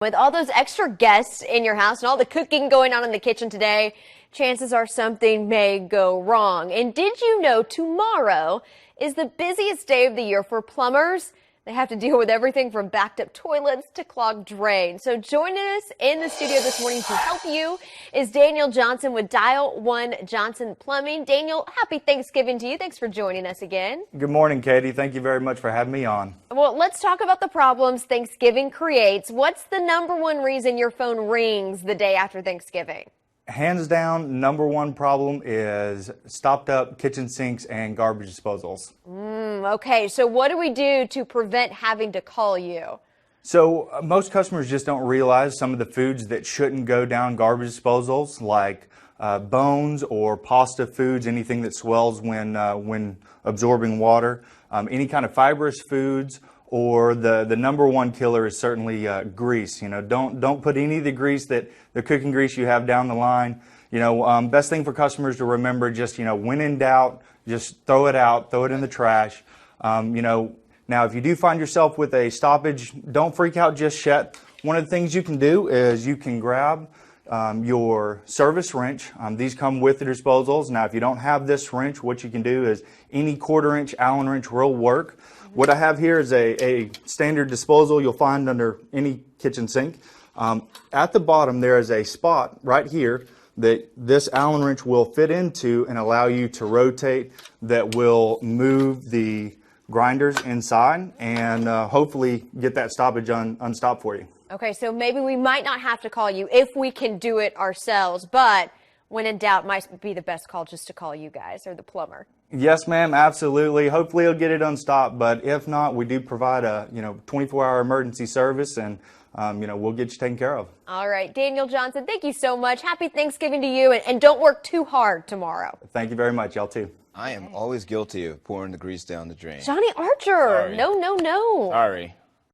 With all those extra guests in your house and all the cooking going on in the kitchen today, chances are something may go wrong. And did you know tomorrow is the busiest day of the year for plumbers? They have to deal with everything from backed up toilets to clogged drains. So joining us in the studio this morning to help you is Daniel Johnson with Dial 1 Johnson Plumbing. Daniel, happy Thanksgiving to you. Thanks for joining us again. Good morning, Katie. Thank you very much for having me on. Well, let's talk about the problems Thanksgiving creates. What's the #1 reason your phone rings the day after Thanksgiving? Hands down, #1 problem is stopped up kitchen sinks and garbage disposals. Okay, so what do we do to prevent having to call you? So most customers just don't realize some of the foods that shouldn't go down garbage disposals, like bones or pasta foods, anything that swells when absorbing water, any kind of fibrous foods, or the #1 killer is certainly grease. Don't put any of the grease the cooking grease you have down the line. Best thing for customers to remember, just when in doubt, just throw it out, throw it in the trash. Now if you do find yourself with a stoppage, don't freak out just yet. One of the things you can do is you can grab your service wrench. These come with the disposals. Now if you don't have this wrench, what you can do is any 1/4 inch Allen wrench will work. What I have here is a standard disposal you'll find under any kitchen sink. At the bottom there is a spot right here that this Allen wrench will fit into and allow you to rotate, that will move the grinders inside and hopefully get that stoppage unstopped for you. Okay, so maybe we might not have to call you if we can do it ourselves, but when in doubt, might be the best call just to call you guys or the plumber. Yes, ma'am, absolutely. Hopefully you'll get it unstopped, but if not, we do provide a 24-hour emergency service, and we'll get you taken care of. All right, Daniel Johnson, thank you so much. Happy Thanksgiving to you, and don't work too hard tomorrow. Thank you very much, y'all too. I am always guilty of pouring the grease down the drain. Johnny Archer, Sorry. no. Sorry.